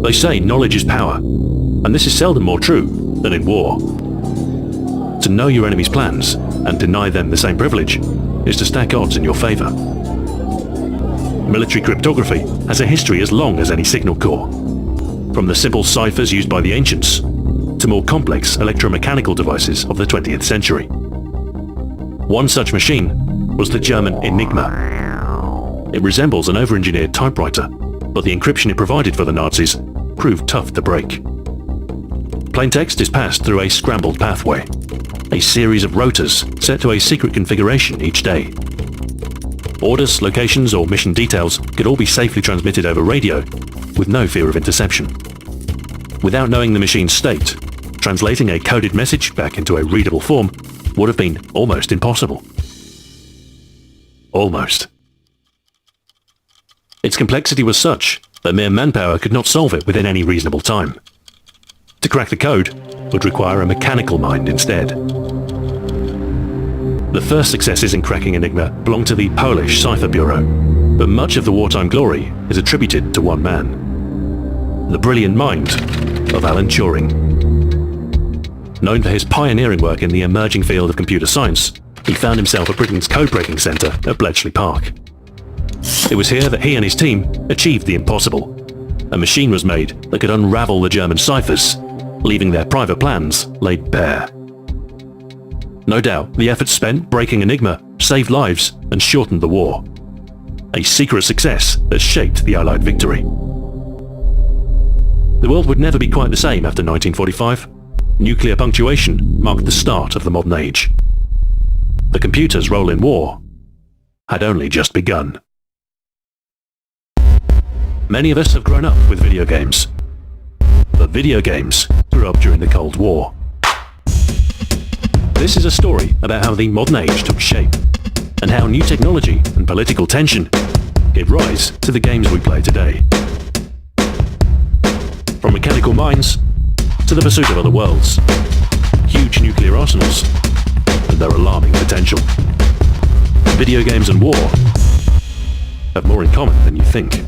They say knowledge is power, and this is seldom more true than in war. To know your enemy's plans and deny them the same privilege is to stack odds in your favor. Military cryptography has a history as long as any signal corps, from the simple ciphers used by the ancients to more complex electromechanical devices of the 20th century. One such machine was the German Enigma. It resembles an over-engineered typewriter, but the encryption it provided for the Nazis proved tough to break. Plaintext is passed through a scrambled pathway, a series of rotors set to a secret configuration each day. Orders, locations, or mission details could all be safely transmitted over radio with no fear of interception. Without knowing the machine's state, translating a coded message back into a readable form would have been almost impossible. Almost. Its complexity was such that mere manpower could not solve it within any reasonable time. To crack the code would require a mechanical mind instead. The first successes in cracking Enigma belong to the Polish Cipher Bureau, but much of the wartime glory is attributed to one man: the brilliant mind of Alan Turing. Known for his pioneering work in the emerging field of computer science, he found himself at Britain's code-breaking centre at Bletchley Park. It was here that he and his team achieved the impossible. A machine was made that could unravel the German ciphers, leaving their private plans laid bare. No doubt, the efforts spent breaking Enigma saved lives and shortened the war. A secret success that shaped the Allied victory. The world would never be quite the same after 1945. Nuclear punctuation marked the start of the modern age. The computer's role in war had only just begun. Many of us have grown up with video games. But video games grew up during the Cold War. This is a story about how the modern age took shape, and how new technology and political tension gave rise to the games we play today. From mechanical minds to the pursuit of other worlds, huge nuclear arsenals, and their alarming potential. Video games and war have more in common than you think.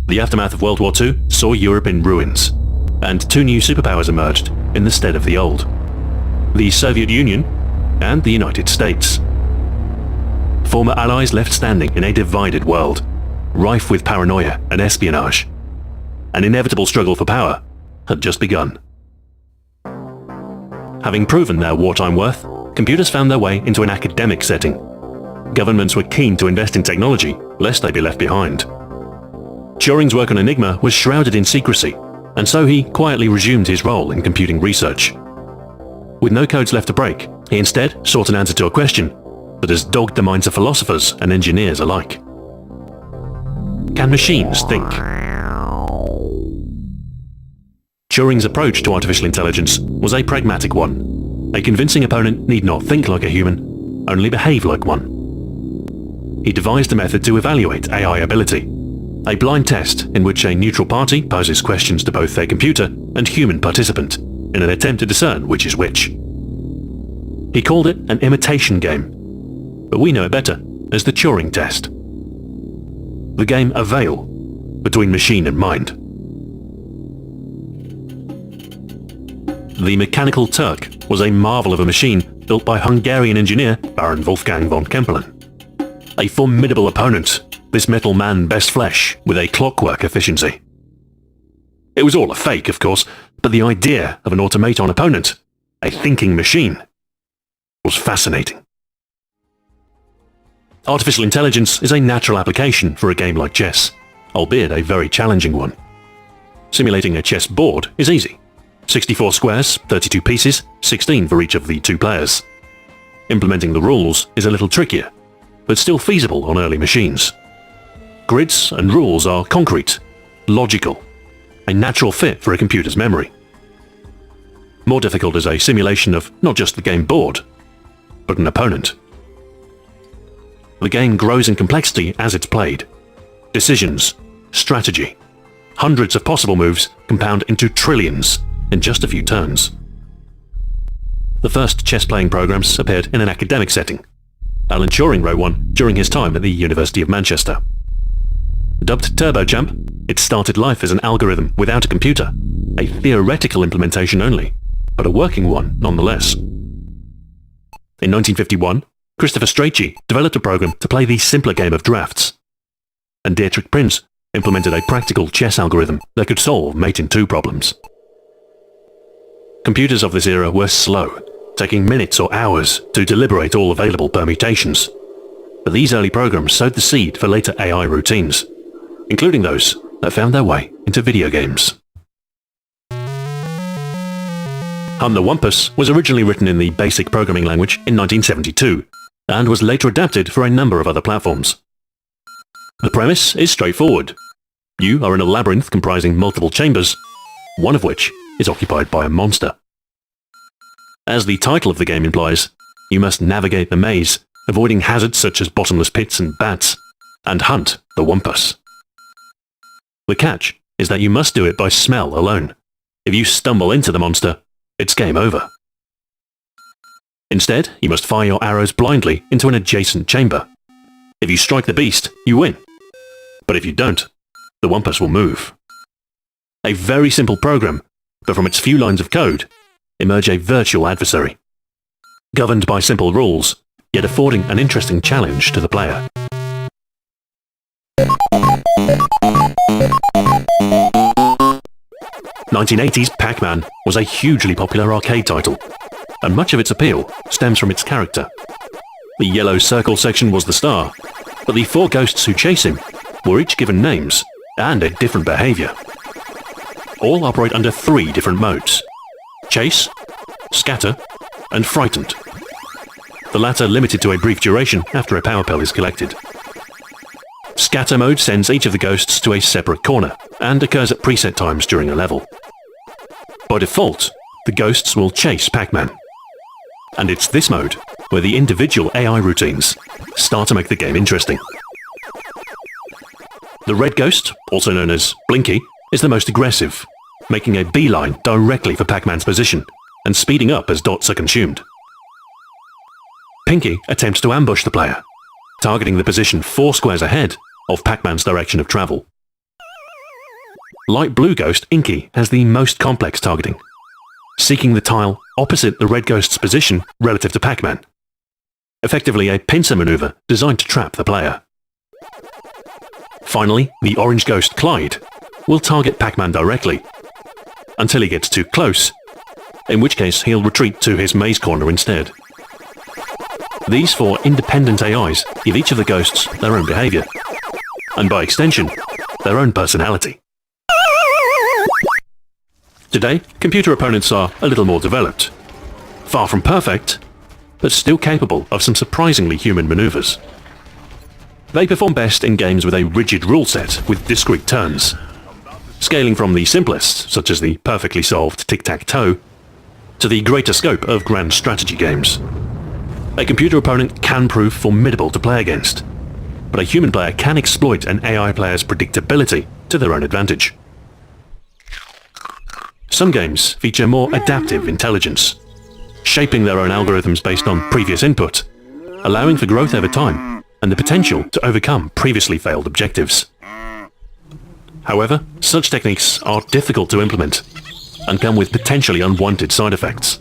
The aftermath of World War II saw Europe in ruins, and two new superpowers emerged in the stead of the old: the Soviet Union and the United States. Former allies left standing in a divided world, rife with paranoia and espionage. An inevitable struggle for power had just begun. Having proven their wartime worth, computers found their way into an academic setting. Governments were keen to invest in technology, lest they be left behind. Turing's work on Enigma was shrouded in secrecy, and so he quietly resumed his role in computing research. With no codes left to break, he instead sought an answer to a question that has dogged the minds of philosophers and engineers alike. Can machines think? Turing's approach to artificial intelligence was a pragmatic one. A convincing opponent need not think like a human, only behave like one. He devised a method to evaluate AI ability, a blind test in which a neutral party poses questions to both a computer and human participant in an attempt to discern which is which. He called it an imitation game, but we know it better as the Turing test. The game A Veil between machine and mind. The Mechanical Turk was a marvel of a machine built by Hungarian engineer Baron Wolfgang von Kempelen. A formidable opponent, this metal man best flesh with a clockwork efficiency. It was all a fake, of course, but the idea of an automaton opponent, a thinking machine, was fascinating. Artificial intelligence is a natural application for a game like chess, albeit a very challenging one. Simulating a chess board is easy. 64 squares, 32 pieces, 16 for each of the two players. Implementing the rules is a little trickier, but still feasible on early machines. Grids and rules are concrete, logical, a natural fit for a computer's memory. More difficult is a simulation of not just the game board, but an opponent. The game grows in complexity as it's played. Decisions, strategy, hundreds of possible moves compound into trillions in just a few turns. The first chess-playing programs appeared in an academic setting. Alan Turing wrote one during his time at the University of Manchester. Dubbed TurboChamp, it started life as an algorithm without a computer, a theoretical implementation only, but a working one nonetheless. In 1951, Christopher Strachey developed a program to play the simpler game of drafts, and Dietrich Prinz implemented a practical chess algorithm that could solve mate-in-two problems. Computers of this era were slow, taking minutes or hours to deliberate all available permutations. But these early programs sowed the seed for later AI routines, including those that found their way into video games. Hunt the Wumpus was originally written in the BASIC programming language in 1972, and was later adapted for a number of other platforms. The premise is straightforward. You are in a labyrinth comprising multiple chambers, one of which is occupied by a monster. As the title of the game implies, you must navigate the maze, avoiding hazards such as bottomless pits and bats, and hunt the Wumpus. The catch is that you must do it by smell alone. If you stumble into the monster, it's game over. Instead, you must fire your arrows blindly into an adjacent chamber. If you strike the beast, you win. But if you don't, the Wumpus will move. A very simple program, but from its few lines of code, emerge a virtual adversary. Governed by simple rules, yet affording an interesting challenge to the player. "1980s Pac-Man was a hugely popular arcade title, and much of its appeal stems from its character. The yellow circle section was the star, but the four ghosts who chase him were each given names and a different behavior. All operate under three different modes: chase, scatter, and frightened. The latter limited to a brief duration after a power pill is collected. Scatter mode sends each of the ghosts to a separate corner and occurs at preset times during a level. By default, the ghosts will chase Pac-Man. And it's this mode where the individual AI routines start to make the game interesting. The red ghost, also known as Blinky, is the most aggressive, making a beeline directly for Pac-Man's position and speeding up as dots are consumed. Pinky attempts to ambush the player, targeting the position 4 squares ahead of Pac-Man's direction of travel. Light blue ghost Inky has the most complex targeting, seeking the tile opposite the red ghost's position relative to Pac-Man. Effectively a pincer maneuver designed to trap the player. Finally, the orange ghost Clyde will target Pac-Man directly, until he gets too close, in which case he'll retreat to his maze corner instead. These 4 independent AIs give each of the ghosts their own behavior, and by extension, their own personality. Today, computer opponents are a little more developed. Far from perfect, but still capable of some surprisingly human maneuvers. They perform best in games with a rigid rule set with discrete turns, scaling from the simplest, such as the perfectly solved tic-tac-toe, to the greater scope of grand strategy games. A computer opponent can prove formidable to play against, but a human player can exploit an AI player's predictability to their own advantage. Some games feature more adaptive intelligence, shaping their own algorithms based on previous input, allowing for growth over time and the potential to overcome previously failed objectives. However, such techniques are difficult to implement and come with potentially unwanted side effects.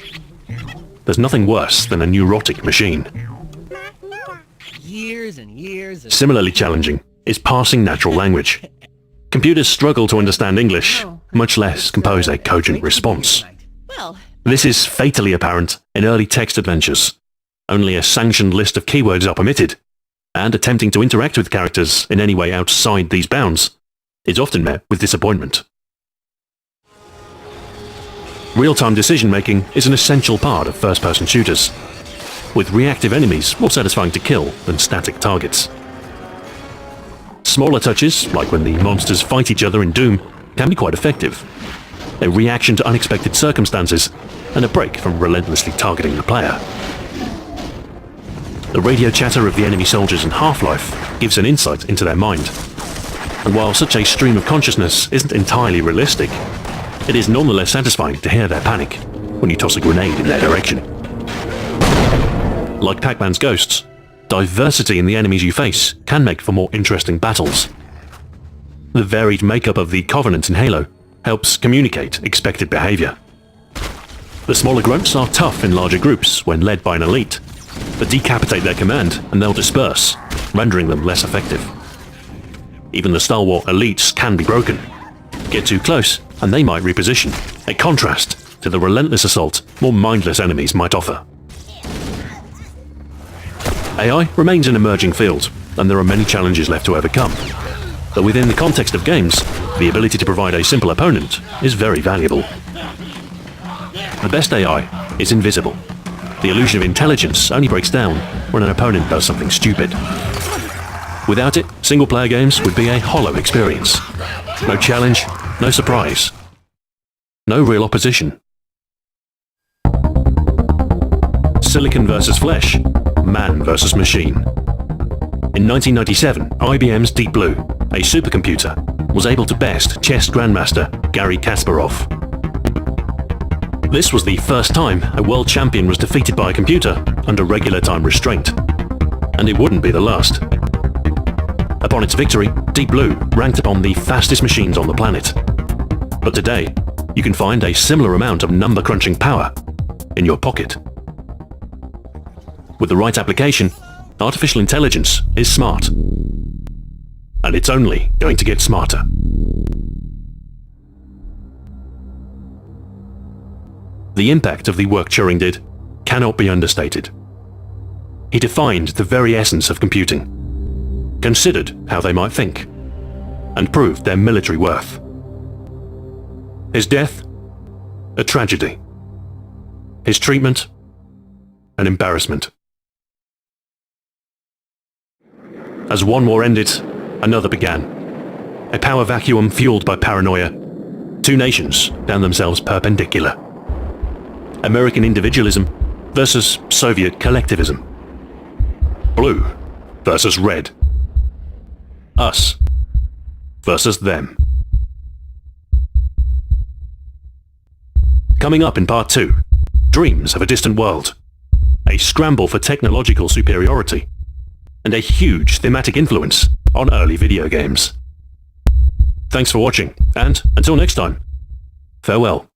There's nothing worse than a neurotic machine. Similarly challenging is parsing natural language. Computers struggle to understand English, much less compose a cogent response. This is fatally apparent in early text adventures. Only a sanctioned list of keywords are permitted, and attempting to interact with characters in any way outside these bounds is often met with disappointment. Real-time decision-making is an essential part of first-person shooters, with reactive enemies more satisfying to kill than static targets. Smaller touches, like when the monsters fight each other in Doom, can be quite effective. A reaction to unexpected circumstances, and a break from relentlessly targeting the player. The radio chatter of the enemy soldiers in Half-Life gives an insight into their mind. And while such a stream of consciousness isn't entirely realistic, it is nonetheless satisfying to hear their panic when you toss a grenade in their direction. Like Pac-Man's ghosts, diversity in the enemies you face can make for more interesting battles. The varied makeup of the Covenant in Halo helps communicate expected behavior. The smaller grunts are tough in larger groups when led by an elite, but decapitate their command and they'll disperse, rendering them less effective. Even the stalwart elites can be broken. Get too close and they might reposition, a contrast to the relentless assault more mindless enemies might offer. AI remains an emerging field, and there are many challenges left to overcome. But within the context of games, the ability to provide a simple opponent is very valuable. The best AI is invisible. The illusion of intelligence only breaks down when an opponent does something stupid. Without it, single-player games would be a hollow experience. No challenge, no surprise, no real opposition. Silicon versus flesh, man versus machine. In 1997, IBM's Deep Blue, a supercomputer, was able to best chess grandmaster Garry Kasparov. This was the first time a world champion was defeated by a computer under regular time restraint. And it wouldn't be the last. Upon its victory, Deep Blue ranked upon the fastest machines on the planet. But today, you can find a similar amount of number-crunching power in your pocket. With the right application, artificial intelligence is smart. And it's only going to get smarter. The impact of the work Turing did cannot be understated. He defined the very essence of computing, considered how they might think, and proved their military worth. His death? A tragedy. His treatment? An embarrassment. As one war ended, another began. A power vacuum fueled by paranoia. Two nations found themselves perpendicular. American individualism versus Soviet collectivism. Blue versus red. Us versus them. Coming up in part 2, Dreams of a Distant World. A scramble for technological superiority. And a huge thematic influence on early video games. Thanks for watching, and until next time, farewell.